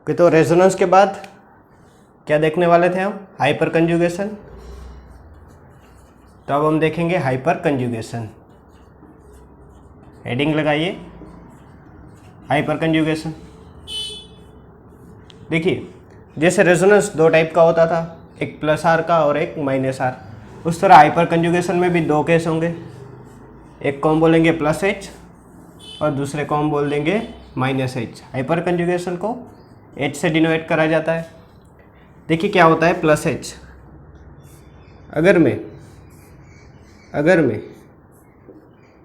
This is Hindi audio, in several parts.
ओके, तो रेजोनेंस के बाद क्या देखने वाले थे हम? Hyper conjugation. तो अब हम देखेंगे हाइपर कंजुगेशन। हेडिंग लगाइए हाइपर कंजुगेशन। देखिए, जैसे रेजोनेंस दो टाइप का होता था, एक प्लस आर का और एक माइनस आर, उस तरह हाइपर कंजुगेशन में भी दो केस होंगे। एक को हम बोलेंगे प्लस एच और दूसरे को हम बोल देंगे माइनस एच। हाइपर कंजुगेशन को एच से डिनोट करा जाता है। देखिए क्या होता है प्लस एच। अगर मैं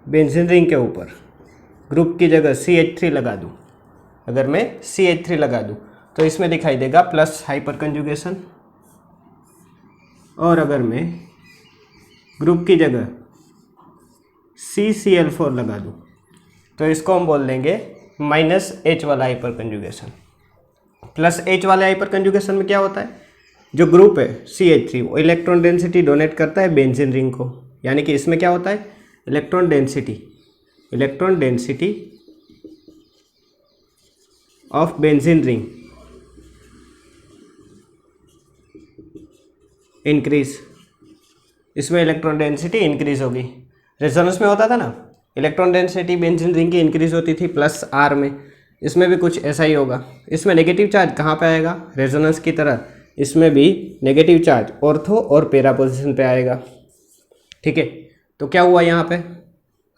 बेंजीन रिंग के ऊपर ग्रुप की जगह CH3 लगा दूं, अगर मैं CH3 लगा दूं तो इसमें दिखाई देगा प्लस हाइपर कंजुगेशन। और अगर मैं ग्रुप की जगह CCl4 लगा दूं तो इसको हम बोल देंगे माइनस एच वाला हाइपर कंजुगेशन। प्लस एच वाले हाइपर कंजुगेशन में क्या होता है, जो ग्रुप है CH3 वो इलेक्ट्रॉन डेंसिटी डोनेट करता है बेंजीन रिंग को। यानी कि इसमें क्या होता है, electron density of benzene ring increase. इसमें इलेक्ट्रॉन डेंसिटी इंक्रीज होगी। रेजोनेंस में होता था ना, इलेक्ट्रॉन डेंसिटी बेंजीन रिंग की इंक्रीज होती थी प्लस आर में। इसमें भी कुछ ऐसा ही होगा। इसमें नेगेटिव चार्ज कहाँ पे आएगा, रेजोनेंस की तरह इसमें भी नेगेटिव चार्ज ऑर्थो और पैरा पोजीशन पे आएगा। ठीक है, तो क्या हुआ यहाँ पे,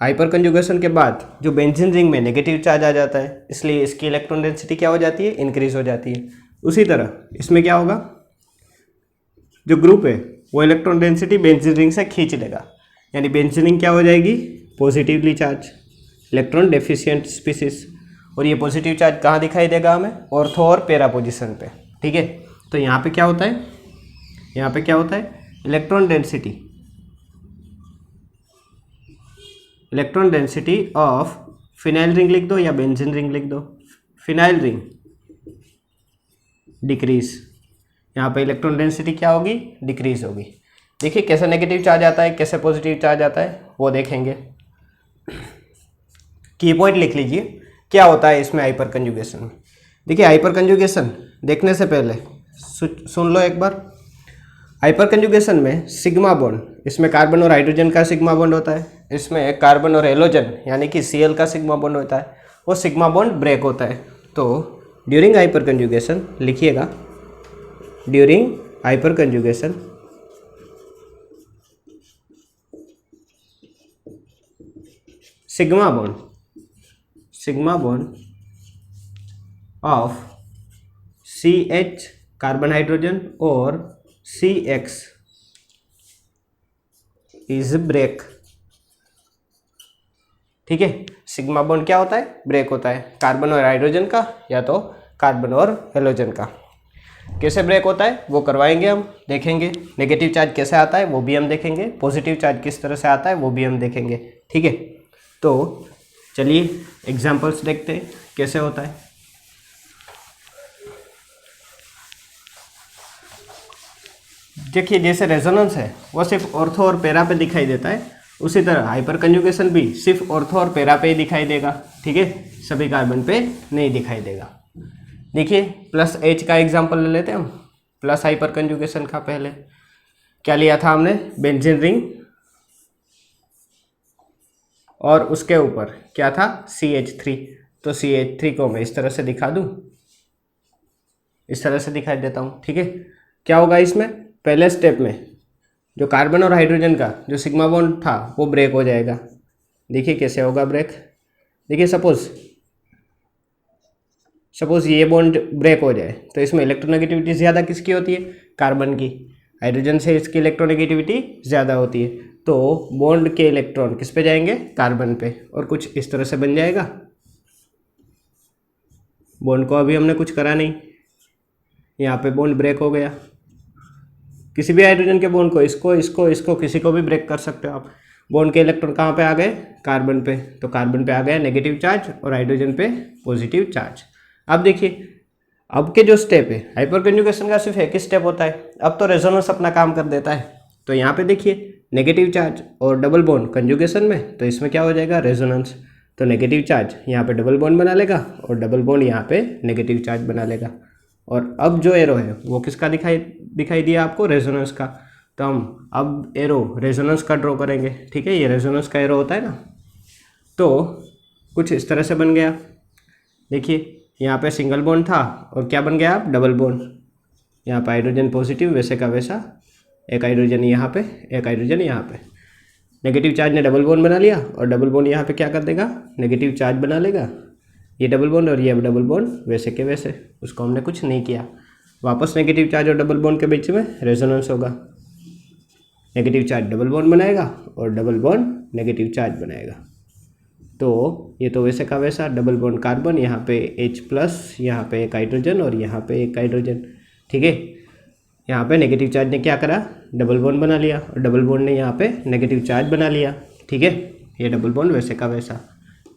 हाइपर कंजुगेशन के बाद जो बेंजीन रिंग में नेगेटिव चार्ज आ जाता है, इसलिए इसकी इलेक्ट्रॉन डेंसिटी क्या हो जाती है, इंक्रीज हो जाती है। उसी तरह इसमें क्या होगा, जो ग्रुप है वो इलेक्ट्रॉन डेंसिटी बेंजीन रिंग से खींच लेगा। यानी बेंजीन रिंग क्या हो जाएगी, positively charge, electron deficient species. और ये पॉजिटिव चार्ज कहाँ दिखाई देगा हमें, ऑर्थो और पैरा पोजीशन पे। ठीक है, तो यहाँ पे क्या होता है, electron density of phenyl ring लिख दो या बेंजीन रिंग लिख दो, फिनाइल रिंग डिक्रीज। यहाँ पे इलेक्ट्रॉन डेंसिटी क्या होगी, डिक्रीज होगी। देखिए कैसे नेगेटिव चार्ज आता है, कैसे पॉजिटिव चार्ज आता है, वो देखेंगे। की पॉइंट लिख लीजिए क्या होता है इसमें हाइपर कंजुगेशन में। देखिए हाइपर कंजुगेशन देखने से पहले सुन लो एक बार। हाइपर कंजुगेशन में सिग्मा बॉन्ड, इसमें कार्बन और हाइड्रोजन का सिग्मा बॉन्ड होता है, इसमें कार्बन और हेलोजन यानी कि Cl का सिग्मा बॉन्ड होता है, वो सिग्मा बॉन्ड ब्रेक होता है। तो ड्यूरिंग हाइपर कंजुगेशन लिखिएगा, during hyper conjugation sigma bond of CH carbon hydrogen और CX इज ब्रेक। ठीक है, सिग्मा बॉन्ड क्या होता है, ब्रेक होता है, कार्बन और हाइड्रोजन का या तो कार्बन और हेलोजन का। कैसे ब्रेक होता है वो करवाएंगे हम, देखेंगे। नेगेटिव चार्ज कैसे आता है वो भी हम देखेंगे, पॉजिटिव चार्ज किस तरह से आता है वो भी हम देखेंगे। ठीक है, तो चलिए एग्जांपल्स देखते हैं कैसे होता है। देखिए जैसे रेजोनेंस है वो सिर्फ ऑर्थो और पैरा पे दिखाई देता है, उसी तरह हाइपर कंजुगेशन भी सिर्फ ऑर्थो और पैरा पे ही दिखाई देगा। ठीक है, सभी कार्बन पे नहीं दिखाई देगा। देखिए प्लस एच का एग्जांपल ले लेते हैं हम, प्लस हाइपर कंजुगेशन का। पहले क्या लिया था हमने, बेंजीन रिंग और उसके ऊपर क्या था, CH3। तो CH3 को मैं इस तरह से दिखा दूं, इस तरह से दिखाई देता हूं। ठीक है, क्या होगा इसमें, पहले स्टेप में जो कार्बन और हाइड्रोजन का जो सिग्मा बॉन्ड था वो ब्रेक हो जाएगा। देखिए कैसे होगा ब्रेक। देखिए सपोज ये बॉन्ड ब्रेक हो जाए तो इसमें इलेक्ट्रोनेगेटिविटी ज़्यादा किसकी होती है, कार्बन की। हाइड्रोजन से इसकी इलेक्ट्रोनेगेटिविटी ज़्यादा होती है, तो बॉन्ड के इलेक्ट्रॉन किस पे जाएंगे, कार्बन पे, और कुछ इस तरह से बन जाएगा। बॉन्ड को अभी हमने कुछ करा नहीं, यहाँ पे बॉन्ड ब्रेक हो गया। किसी भी हाइड्रोजन के बॉन्ड को, इसको किसी को भी ब्रेक कर सकते हो आप। बॉन्ड के इलेक्ट्रॉन कहाँ पे आ गए, कार्बन पे, तो कार्बन पे आ गया नेगेटिव चार्ज और हाइड्रोजन पे पॉजिटिव चार्ज। अब देखिए अब के जो स्टेप है, हाइपर कंजुगेशन का सिर्फ एक ही स्टेप होता है। अब तो रेजोनेंस अपना काम कर देता है। तो यहाँ पे देखिए नेगेटिव चार्ज और डबल बॉन्ड कंजुगेशन में, तो इसमें क्या हो जाएगा, रेजोनेंस। तो नेगेटिव चार्ज यहाँ पे डबल बॉन्ड बना लेगा और डबल बॉन्ड यहाँ पे नेगेटिव चार्ज बना लेगा। और अब जो एरो है वो किसका दिखाई दिया आपको, रेजोनेंस का। तो हम अब एरो रेजोनेंस का ड्रॉ करेंगे, ठीक है। ये रेजोनेंस का एरो होता है ना, तो कुछ इस तरह से बन गया। देखिए यहाँ पे सिंगल बॉन्ड था और क्या बन गया अब, डबल बॉन्ड। यहाँ पे हाइड्रोजन पॉजिटिव वैसे का वैसा, एक हाइड्रोजन यहाँ पे, एक हाइड्रोजन यहाँ पे। नेगेटिव चार्ज ने डबल बॉन्ड बना लिया और डबल बॉन्ड यहाँ पे क्या कर देगा, नेगेटिव चार्ज बना लेगा। ये डबल बॉन्ड और ये डबल बॉन्ड वैसे के वैसे, उसको हमने कुछ नहीं किया। वापस नेगेटिव चार्ज और डबल बॉन्ड के बीच में रेजोनेंस होगा। नेगेटिव चार्ज डबल बॉन्ड बनाएगा और डबल बॉन्ड नेगेटिव चार्ज बनाएगा। तो ये तो वैसे का वैसा, डबल बॉन्ड कार्बन, यहाँ पे H+, यहाँ पे एक हाइड्रोजन और यहाँ पे एक हाइड्रोजन, ठीक है। यहाँ पे नेगेटिव चार्ज ने क्या करा, डबल बॉन्ड बना लिया और डबल बॉन्ड ने यहाँ पे नेगेटिव चार्ज बना लिया, ठीक है। ये डबल बॉन्ड वैसे का वैसा,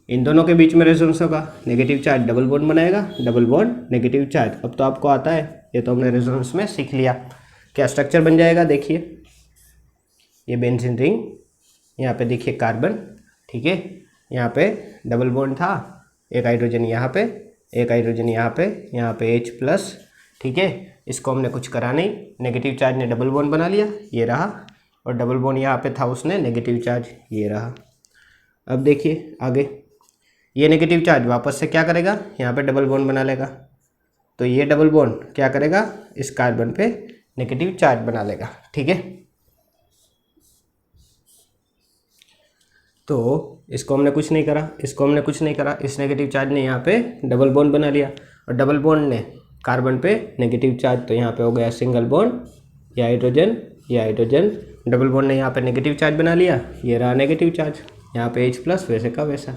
इन दोनों के बीच में रेजोनेंस होगा। नेगेटिव चार्ज डबल बॉन्ड बनाएगा, डबल बॉन्ड नेगेटिव चार्ज। अब तो आपको आता है, ये तो हमने रेजोनेंस में सीख लिया। क्या स्ट्रक्चर बन जाएगा, देखिए ये बेंजीन रिंग, यहाँ पे देखिए कार्बन, ठीक है। यहाँ पे डबल बॉन्ड था, एक हाइड्रोजन यहाँ पे, एक हाइड्रोजन यहाँ पे H+, ठीक है। इसको हमने कुछ करा नहीं, नेगेटिव चार्ज ने डबल बॉन्ड बना लिया, ये रहा, और डबल बॉन्ड यहाँ पे था, उसने नेगेटिव चार्ज, ये रहा। अब देखिए आगे, ये नेगेटिव चार्ज वापस से क्या करेगा, यहाँ पे डबल बॉन्ड बना लेगा। तो ये डबल बॉन्ड क्या करेगा, इस कार्बन पे नेगेटिव चार्ज बना लेगा, ठीक है। तो इसको हमने कुछ नहीं करा, इसको हमने कुछ नहीं करा, इस नेगेटिव चार्ज ने यहाँ पे डबल बॉन्ड बना लिया और डबल बॉन्ड ने कार्बन पे नेगेटिव चार्ज, तो यहाँ पे हो गया सिंगल बॉन्ड, ये हाइड्रोजन, ये हाइड्रोजन, डबल बॉन्ड ने यहाँ पे नेगेटिव चार्ज बना लिया, ये रहा नेगेटिव चार्ज, यहाँ पे H+ वैसे का वैसा।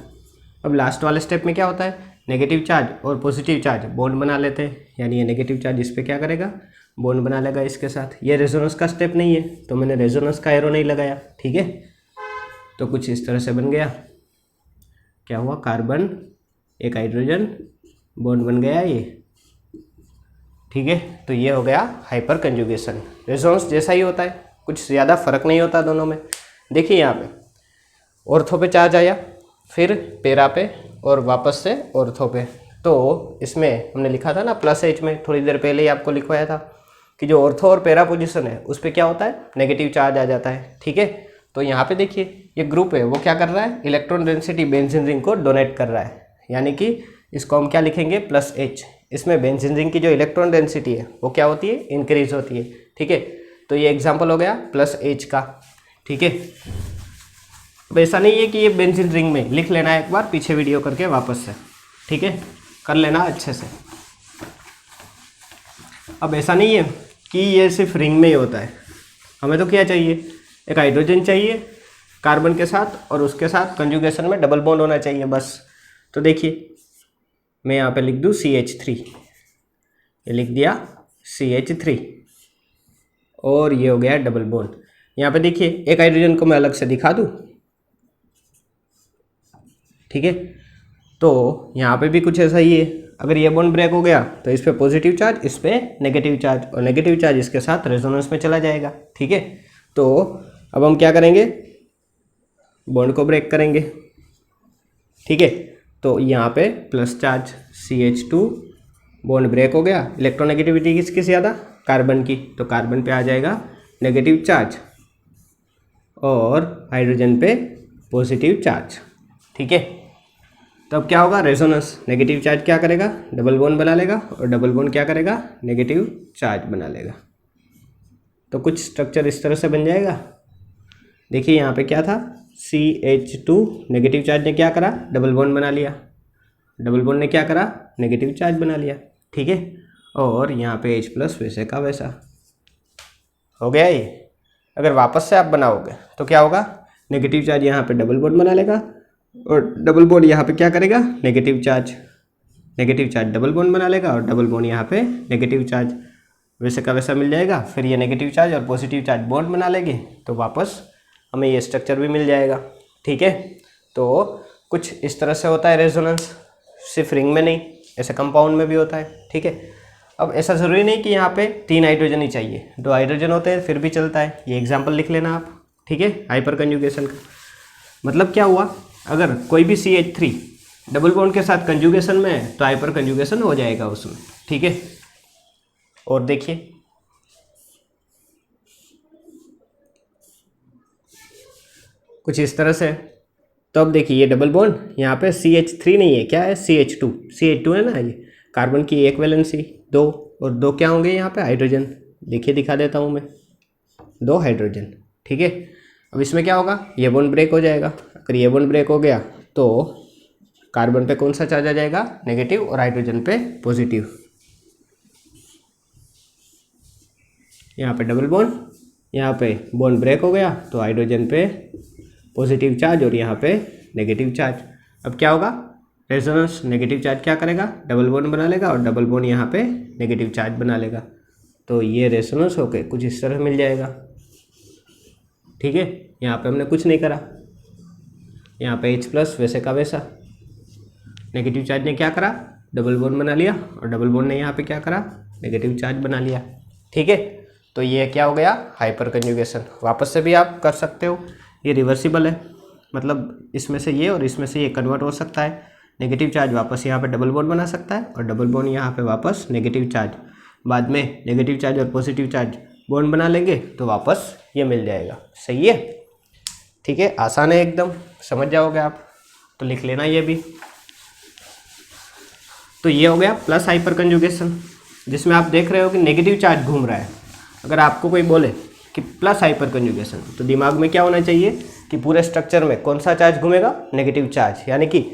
अब लास्ट वाले स्टेप में क्या होता है, नेगेटिव चार्ज और पॉजिटिव चार्ज बॉन्ड बना लेते हैं, यानी ये नेगेटिव चार्ज इस पर क्या करेगा, बॉन्ड बना लेगा इसके साथ। ये रेजोनेंस का स्टेप नहीं है, तो मैंने रेजोनेंस का एरो नहीं लगाया, ठीक है। तो कुछ इस तरह से बन गया, क्या हुआ, कार्बन, एक हाइड्रोजन, बॉन्ड बन गया ये, ठीक है। तो ये हो गया हाइपर कंजुगेशन। रेजोनेंस जैसा ही होता है, कुछ ज़्यादा फर्क नहीं होता दोनों में। देखिए यहाँ पे ऑर्थो पे चार्ज आया, फिर पैरा पे और वापस से ऑर्थो पे। तो इसमें हमने लिखा था ना +H में, थोड़ी देर पहले ही आपको लिखवाया था कि जो ऑर्थो और पैरा पोजिशन है उस पर क्या होता है, नेगेटिव चार्ज आ जाता है, ठीक है। तो यहाँ पे देखिए ये ग्रुप है वो क्या कर रहा है, इलेक्ट्रॉन डेंसिटी बेंजीन रिंग को डोनेट कर रहा है, यानी कि इसको हम क्या लिखेंगे, +H। इसमें बेंजीन रिंग की जो इलेक्ट्रॉन डेंसिटी है वो क्या होती है, इंक्रीज होती है, ठीक है। तो ये एग्जांपल हो गया +H का, ठीक है। अब ऐसा नहीं है कि ये बेंजीन रिंग में लिख लेना है, एक बार पीछे वीडियो करके वापस से, ठीक है, कर लेना अच्छे से। अब ऐसा नहीं है कि ये सिर्फ रिंग में ही होता है, हमें तो क्या चाहिए, एक हाइड्रोजन चाहिए कार्बन के साथ और उसके साथ कंजुगेशन में डबल बॉन्ड होना चाहिए बस। तो देखिए मैं यहाँ पे लिख दूँ CH3, ये लिख दिया CH3 और ये हो गया डबल बॉन्ड। यहाँ पे देखिए एक हाइड्रोजन को मैं अलग से दिखा दूँ, ठीक है। तो यहाँ पे भी कुछ ऐसा ही है, अगर ये बॉन्ड ब्रेक हो गया तो इस पर पॉजिटिव चार्ज, इस पर नेगेटिव चार्ज, और नेगेटिव चार्ज इसके साथ रेजोनेंस में चला जाएगा, ठीक है। तो अब हम क्या करेंगे, बॉन्ड को ब्रेक करेंगे, ठीक है। तो यहाँ पे plus charge CH2, bond break हो गया, इलेक्ट्रोनेगेटिविटी किसकी ज़्यादा, कार्बन की, तो कार्बन पे आ जाएगा नेगेटिव चार्ज और हाइड्रोजन पे पॉजिटिव चार्ज, ठीक है। तो अब क्या होगा, रेजोनेंस, नेगेटिव चार्ज क्या करेगा, डबल बॉन्ड बना लेगा और डबल बॉन्ड क्या करेगा, नेगेटिव चार्ज बना लेगा। तो कुछ स्ट्रक्चर इस तरह से बन जाएगा। देखिए यहाँ पे क्या था, CH2, नेगेटिव चार्ज ने क्या करा, डबल बॉन्ड बना लिया, डबल बॉन्ड ने क्या करा, नेगेटिव चार्ज बना लिया, ठीक है। और यहाँ पे H+ वैसे का वैसा हो गया ये। अगर वापस से आप बनाओगे तो क्या होगा, नेगेटिव चार्ज यहाँ पे डबल बॉन्ड बना लेगा और डबल बॉन्ड यहाँ पे क्या करेगा, नेगेटिव चार्ज डबल बॉन्ड बना लेगा और डबल बॉन्ड यहाँ पे नेगेटिव चार्ज वैसे का वैसा मिल जाएगा। फिर ये नेगेटिव चार्ज और पॉजिटिव चार्ज बॉन्ड बना लेंगे तो वापस हमें ये स्ट्रक्चर भी मिल जाएगा, ठीक है। तो कुछ इस तरह से होता है रेजोनेंस, सिर्फ रिंग में नहीं, ऐसे कंपाउंड में भी होता है, ठीक है। अब ऐसा ज़रूरी नहीं कि यहाँ पे 3 हाइड्रोजन ही चाहिए, 2 हाइड्रोजन होते हैं फिर भी चलता है। ये एग्जाम्पल लिख लेना आप, ठीक है, हाइपर कंजुगेशन का मतलब क्या हुआ, अगर कोई भी CH3 डबल बॉन्ड के साथ कंजुगेशन में है तो हाइपर कंजुगेशन हो जाएगा उसमें, ठीक है। और देखिए कुछ इस तरह से। तो अब देखिए ये डबल बॉन्ड यहाँ पे CH3 नहीं है, क्या है CH2 है ना, ये कार्बन की एक वैलेंसी 2 और 2 क्या होंगे यहाँ पे हाइड्रोजन। देखिए दिखा देता हूँ मैं, 2 हाइड्रोजन। ठीक है, अब इसमें क्या होगा, ये बॉन्ड ब्रेक हो जाएगा। अगर ये बॉन्ड ब्रेक हो गया तो कार्बन पे कौन सा चार्ज आ जाएगा, नेगेटिव, और हाइड्रोजन पे पॉजिटिव। यहाँ पे डबल बॉन्ड, यहाँ पे बॉन्ड ब्रेक हो गया तो हाइड्रोजन पे पॉजिटिव चार्ज और यहाँ पे नेगेटिव चार्ज। अब क्या होगा, रेजोनेंस नेगेटिव चार्ज क्या करेगा, डबल बॉन्ड बना लेगा और डबल बॉन्ड यहाँ पे नेगेटिव चार्ज बना लेगा। तो ये रेजोनेंस होके कुछ इस तरह मिल जाएगा। ठीक है, यहाँ पे हमने कुछ नहीं करा, यहाँ पे H+ वैसे का वैसा। नेगेटिव चार्ज ने क्या करा, डबल बॉन्ड बना लिया और डबल बॉन्ड ने यहाँ पे क्या करा, नेगेटिव चार्ज बना लिया। ठीक है, तो ये क्या हो गया, हाइपर कंजुगेशन। वापस से भी आप कर सकते हो, ये रिवर्सिबल है, मतलब इसमें से ये और इसमें से ये कन्वर्ट हो सकता है। नेगेटिव चार्ज वापस यहाँ पे डबल बॉन्ड बना सकता है और डबल बॉन्ड यहाँ पे वापस नेगेटिव चार्ज, बाद में नेगेटिव चार्ज और पॉजिटिव चार्ज बॉन्ड बना लेंगे तो वापस ये मिल जाएगा। सही है, ठीक है, आसान है एकदम, समझ जाओगे आप। तो लिख लेना ये भी। तो ये हो गया प्लस हाइपर कंजुगेशन, जिसमें आप देख रहे हो कि नेगेटिव चार्ज घूम रहा है। अगर आपको कोई बोले कि प्लस हाइपर कंजुगेशन, तो दिमाग में क्या होना चाहिए कि पूरे स्ट्रक्चर में कौन सा चार्ज घूमेगा, नेगेटिव चार्ज। यानी कि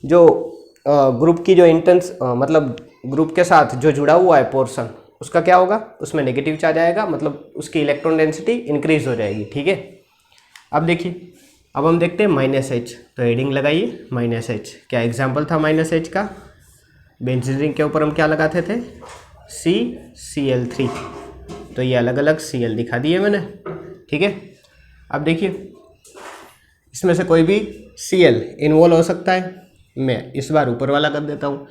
जो ग्रुप की जो इंटेंस मतलब ग्रुप के साथ जो जुड़ा हुआ है पोर्शन, उसका क्या होगा, उसमें नेगेटिव चार्ज आएगा, मतलब उसकी इलेक्ट्रॉन डेंसिटी इंक्रीज हो जाएगी। ठीक है, अब देखिए, अब हम देखते हैं -H। तो हेडिंग लगाइए -H। क्या एग्जाम्पल था -H का, बेंजीन रिंग के ऊपर हम क्या लगाते थे, CCl3। तो ये अलग अलग Cl दिखा दिए मैंने। ठीक है, अब देखिए इसमें से कोई भी Cl इन्वॉल्व हो सकता है। मैं इस बार ऊपर वाला कर देता हूँ।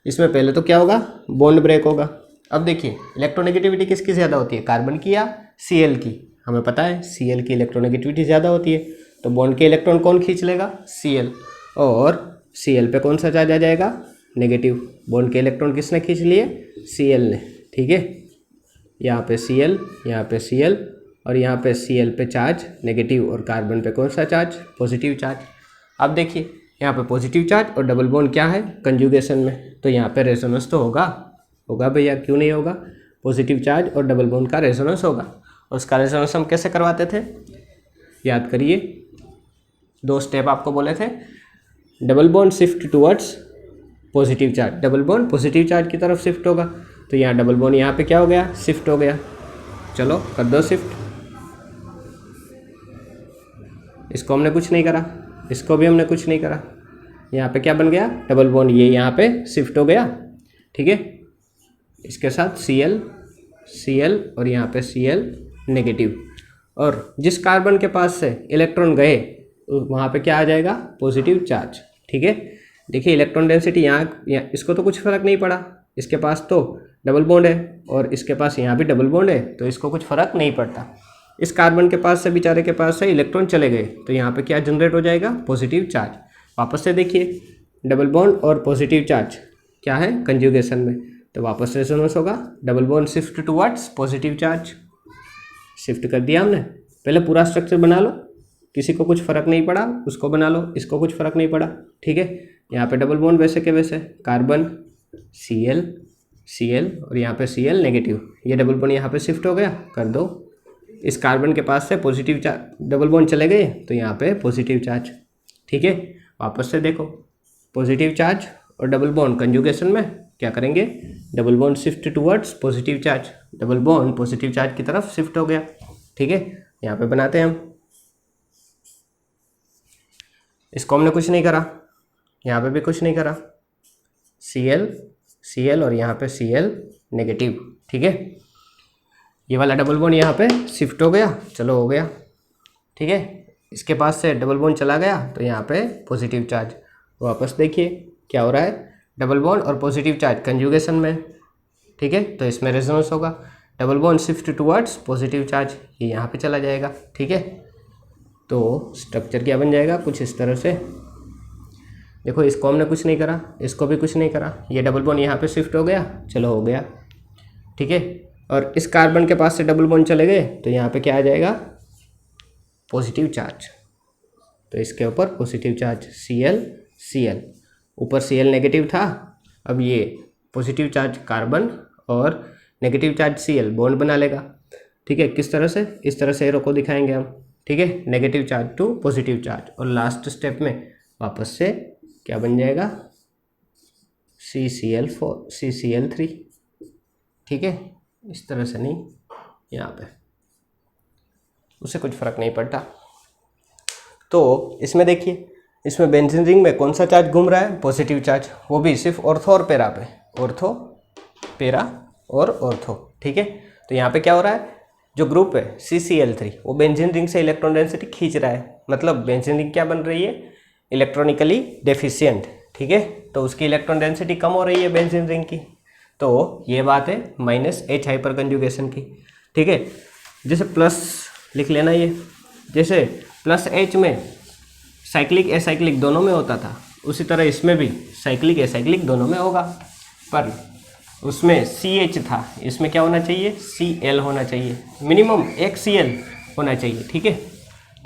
इसमें पहले तो क्या होगा, बॉन्ड ब्रेक होगा। अब देखिए इलेक्ट्रोनेगेटिविटी किसकी ज़्यादा होती है, कार्बन की या Cl की। हमें पता है Cl की इलेक्ट्रोनेगेटिविटी ज़्यादा होती है, तो बॉन्ड के इलेक्ट्रॉन कौन खींच लेगा, Cl, और Cl पे कौन सा चार्ज आ जाएगा, नेगेटिव। बॉन्ड के इलेक्ट्रॉन किसने खींच लिए, Cl ने। ठीक है, यहाँ पे Cl, यहाँ पे Cl और यहाँ पे Cl पे चार्ज नेगेटिव और कार्बन पे कौन सा चार्ज, पॉजिटिव चार्ज। अब देखिए यहाँ पे पॉजिटिव चार्ज और डबल बॉन्ड क्या है, कंजुगेशन में, तो यहाँ पे रेजोनेंस तो होगा भैया, क्यों नहीं होगा। पॉजिटिव चार्ज और डबल बॉन्ड का रेजोनेंस होगा। और उसका रेजोनेंस हम कैसे करवाते थे, याद करिए, 2 स्टेप आपको बोले थे। Double bond shift towards positive charge, double bond positive charge की तरफ शिफ्ट होगा। तो यहाँ डबल बॉन्ड यहाँ पे क्या हो गया, शिफ्ट हो गया। चलो कर दो शिफ्ट। इसको हमने कुछ नहीं करा, इसको भी हमने कुछ नहीं करा। यहाँ पे क्या बन गया, डबल बॉन्ड ये यहाँ पे शिफ्ट हो गया। ठीक है, इसके साथ Cl और यहाँ पे Cl नेगेटिव, और जिस कार्बन के पास से इलेक्ट्रॉन गए वहाँ पे क्या आ जाएगा, पॉजिटिव चार्ज। ठीक है, देखिए इलेक्ट्रॉन डेंसिटी यहाँ इसको तो कुछ फर्क नहीं पड़ा, इसके पास तो डबल बॉन्ड है और इसके पास यहाँ भी डबल बॉन्ड है, तो इसको कुछ फर्क नहीं पड़ता। इस कार्बन के पास से, बेचारे के पास से इलेक्ट्रॉन चले गए, तो यहाँ पे क्या जनरेट हो जाएगा, पॉजिटिव चार्ज। वापस से देखिए डबल बॉन्ड और पॉजिटिव चार्ज क्या है, कंजुगेशन में, तो वापस रेजोनेंस होगा। Double bond shift towards positive charge, shift कर दिया हमने। पहले पूरा स्ट्रक्चर बना लो, किसी को कुछ फर्क नहीं पड़ा उसको बना लो, इसको कुछ फर्क नहीं पड़ा। ठीक है, यहाँ पे डबल बॉन्ड वैसे के वैसे, कार्बन Cl और यहाँ पे Cl नेगेटिव, ये डबल बॉन्ड यहाँ पे शिफ्ट हो गया, कर दो। इस कार्बन के पास से पॉजिटिव चार्ज, डबल बॉन्ड चले गए तो यहाँ पे पॉजिटिव चार्ज। ठीक है, वापस से देखो, पॉजिटिव चार्ज और डबल बॉन्ड कंजुगेशन में क्या करेंगे, double bond shift towards positive charge, double bond positive charge की तरफ शिफ्ट हो गया। ठीक है, यहाँ पे बनाते हैं हम, इसको हमने कुछ नहीं करा, यहाँ पे भी कुछ नहीं करा, Cl और यहाँ पे Cl नेगेटिव। ठीक है, ये वाला डबल बॉन्ड यहाँ पे शिफ्ट हो गया, चलो हो गया। ठीक है, इसके पास से डबल बॉन्ड चला गया तो यहाँ पे पॉजिटिव चार्ज। वापस देखिए क्या हो रहा है, डबल बॉन्ड और पॉजिटिव चार्ज कंजुगेशन में। ठीक है, तो इसमें रेजोनेंस होगा, double bond shift towards positive charge, ये यहाँ पे चला जाएगा। ठीक है, तो स्ट्रक्चर क्या बन जाएगा, कुछ इस तरह से। देखो इसको हमने कुछ नहीं करा, इसको भी कुछ नहीं करा, ये डबल बॉन्ड यहाँ पे शिफ्ट हो गया, चलो हो गया। ठीक है। और इस कार्बन के पास से डबल बॉन्ड चले गए तो यहाँ पे क्या आ जाएगा, पॉजिटिव चार्ज। तो इसके ऊपर पॉजिटिव चार्ज Cl, ऊपर Cl नेगेटिव था, अब ये पॉजिटिव चार्ज कार्बन और नेगेटिव चार्ज Cl बॉन्ड बना लेगा। ठीक है, किस तरह से, इस तरह से एरो को दिखाएंगे हम। ठीक है, negative charge to positive charge, और लास्ट स्टेप में वापस से क्या बन जाएगा, CCl3। ठीक है, इस तरह से नहीं, यहाँ पे उससे कुछ फर्क नहीं पड़ता। तो इसमें देखिए, इसमें बेंजीन रिंग में कौन सा चार्ज घूम रहा है, पॉजिटिव चार्ज, वो भी सिर्फ ऑर्थो और पेरा पे, ऑर्थो, पेरा और ऑर्थो। ठीक है, तो यहाँ पे क्या हो रहा है, जो ग्रुप है CCl3 वो बेंजीन रिंग से इलेक्ट्रॉन डेंसिटी खींच रहा है, मतलब बेंजीन रिंग क्या बन रही है, इलेक्ट्रॉनिकली डेफिशिएंट। ठीक है, तो उसकी इलेक्ट्रॉन डेंसिटी कम हो रही है बेंजीन रिंग की। तो ये बात है -H हाइपर कंजुगेशन की। ठीक है, जैसे प्लस लिख लेना, ये जैसे +H में साइक्लिक एसाइक्लिक दोनों में होता था, उसी तरह इसमें भी साइक्लिक एसाइक्लिक दोनों में होगा, पर उसमें CH था, इसमें क्या होना चाहिए, Cl होना चाहिए, मिनिमम एक Cl होना चाहिए। ठीक है,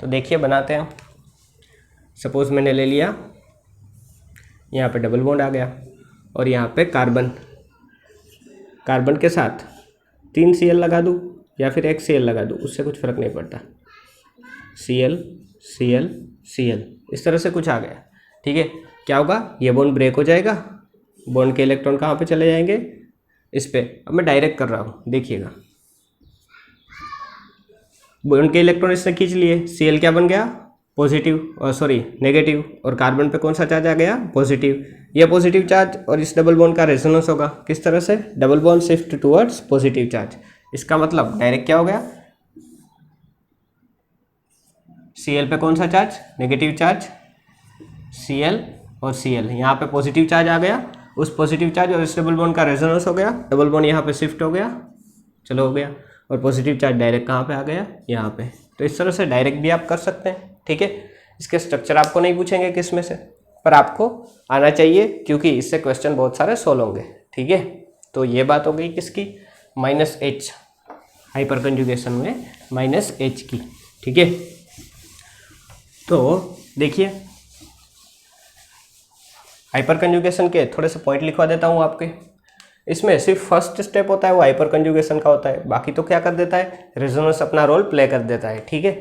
तो देखिए बनाते हैं। सपोज मैंने ले लिया, यहाँ पे डबल बॉन्ड आ गया और यहाँ पे कार्बन, कार्बन के साथ 3 Cl लगा दूँ या फिर एक Cl लगा दूँ, उससे कुछ फ़र्क नहीं पड़ता। Cl Cl Cl इस तरह से कुछ आ गया। ठीक है, क्या होगा, ये बॉन्ड ब्रेक हो जाएगा, बॉन्ड के इलेक्ट्रॉन कहाँ पे चले जाएंगे, इस पे। अब मैं डायरेक्ट कर रहा हूँ, देखिएगा, बॉन्ड के इलेक्ट्रॉन इसने खींच लिए, Cl क्या बन गया, पॉजिटिव, और सॉरी नेगेटिव, और कार्बन पे कौन सा चार्ज आ गया, पॉजिटिव। ये पॉजिटिव चार्ज और इस डबल बॉन्ड का रेजोनेंस होगा, किस तरह से, double bond shift towards positive charge. इसका मतलब डायरेक्ट क्या हो गया, Cl पे कौन सा चार्ज, नेगेटिव चार्ज, Cl और Cl, यहाँ पे पॉजिटिव चार्ज आ गया, उस पॉजिटिव चार्ज और इस डबल बॉन्ड का रेजोनेंस हो गया, डबल बॉन्ड यहाँ पे शिफ्ट हो गया, चलो हो गया, और पॉजिटिव चार्ज डायरेक्ट कहाँ पे आ गया, यहाँ पे। तो इस तरह से डायरेक्ट भी आप कर सकते हैं। ठीक है, इसके स्ट्रक्चर आपको नहीं पूछेंगे किस में से, पर आपको आना चाहिए, क्योंकि इससे क्वेश्चन बहुत सारे सोल्व होंगे। ठीक है, तो ये बात हो गई किसकी, -H हाइपर कंजुगेशन में -H की। ठीक है, तो देखिए हाइपर कंजुगेशन के थोड़े से पॉइंट लिखवा देता हूँ आपके। इसमें सिर्फ फर्स्ट स्टेप होता है वो हाइपर कंजुगेशन का होता है, बाकी तो क्या कर देता है, रेजोनेंस अपना रोल प्ले कर देता है। ठीक है,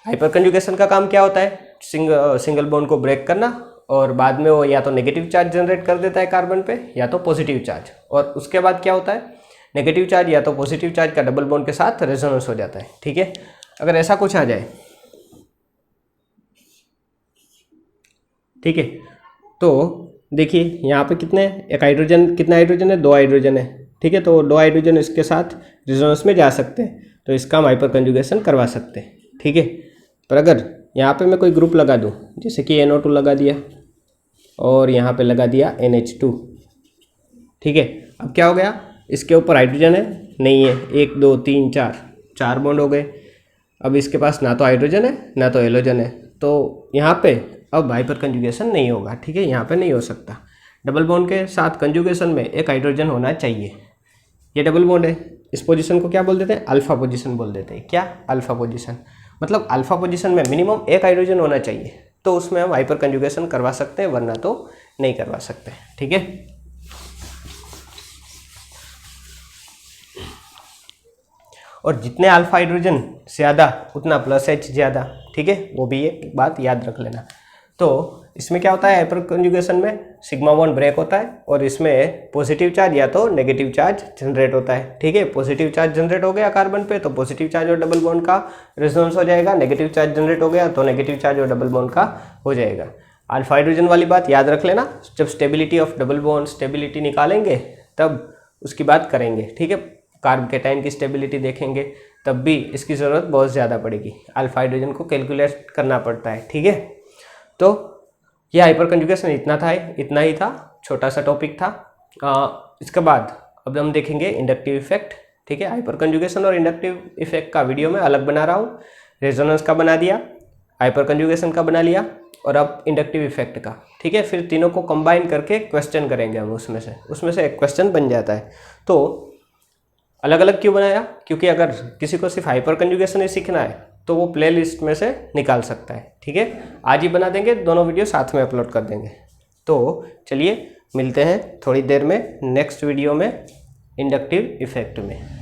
हाइपर कंजुगेशन का काम क्या होता है, सिंगल बॉन्ड को ब्रेक करना, और बाद में वो या तो नेगेटिव चार्ज जनरेट कर देता है कार्बन पे या तो पॉजिटिव चार्ज, और उसके बाद क्या होता है, नेगेटिव चार्ज या तो पॉजिटिव चार्ज का डबल बॉन्ड के साथ रेजोनेंस हो जाता है। ठीक है, अगर ऐसा कुछ आ जाए, ठीक है, तो देखिए यहाँ पे कितने, एक हाइड्रोजन, कितना हाइड्रोजन है, 2 हाइड्रोजन है। ठीक है, तो 2 हाइड्रोजन इसके साथ रेजोनेंस में जा सकते हैं, तो इसका हम हाइपर कंजुगेशन करवा सकते हैं। ठीक है, पर अगर यहाँ पे मैं कोई ग्रुप लगा दूँ, जैसे कि NO2 लगा दिया और यहाँ पे लगा दिया NH2। ठीक है, अब क्या हो गया, इसके ऊपर हाइड्रोजन है, नहीं है, 1 2 3 4 बॉन्ड हो गए। अब इसके पास ना तो हाइड्रोजन है ना तो हेलोजन है, तो यहाँ पे अब हाइपर कंजुगेशन नहीं होगा। ठीक है, यहाँ पे नहीं हो सकता। डबल बॉन्ड के साथ कंजुगेशन में एक हाइड्रोजन होना चाहिए। ये डबल बॉन्ड है, इस पोजीशन को क्या बोल देते हैं, अल्फा पोजीशन बोल देते हैं। क्या, अल्फा पोजीशन, मतलब अल्फा पोजीशन में मिनिमम एक हाइड्रोजन होना चाहिए, तो उसमें हम हाइपर कंजुगेशन करवा सकते हैं, वरना तो नहीं करवा सकते। ठीक है, और जितने अल्फा हाइड्रोजन ज़्यादा उतना +H ज़्यादा। ठीक है, वो भी एक बात याद रख लेना। तो इसमें क्या होता है, हाइपर कंजुगेशन में सिग्मा बॉन्ड ब्रेक होता है और इसमें पॉजिटिव चार्ज या तो नेगेटिव चार्ज जनरेट होता है। ठीक है, पॉजिटिव चार्ज जनरेट हो गया कार्बन पे तो पॉजिटिव चार्ज और डबल बॉन्ड का रेजोनेंस हो जाएगा, नेगेटिव चार्ज जनरेट हो गया तो नेगेटिव चार्ज और डबल बॉन्ड का हो जाएगा। अल्फा हाइड्रोजन वाली बात याद रख लेना, जब stability of double bond stability निकालेंगे तब उसकी बात करेंगे। ठीक है, कार्बोकेटाइन की स्टेबिलिटी देखेंगे तब भी इसकी ज़रूरत बहुत ज़्यादा पड़ेगी, अल्फा हाइड्रोजन को कैलकुलेट करना पड़ता है। ठीक है, तो ये हाइपर कंजुगेशन इतना ही था, छोटा सा टॉपिक था। इसके बाद अब हम देखेंगे इंडक्टिव इफेक्ट। ठीक है, हाइपर कंजुगेशन और इंडक्टिव इफेक्ट का वीडियो मैं अलग बना रहा हूँ, रेजोनेंस का बना दिया, हाइपर कंजुगेशन का बना लिया और अब इंडक्टिव इफेक्ट का। ठीक है, फिर तीनों को कंबाइन करके क्वेश्चन करेंगे हम, उसमें से एक क्वेश्चन बन जाता है। तो अलग अलग क्यों बनाया? क्योंकि अगर किसी को सिर्फ हाइपर कंजुगेशन ही सीखना है तो वो प्ले लिस्ट में से निकाल सकता है। ठीक है, आज ही बना देंगे, दोनों वीडियो साथ में अपलोड कर देंगे। तो चलिए मिलते हैं थोड़ी देर में नेक्स्ट वीडियो में इंडक्टिव इफेक्ट में।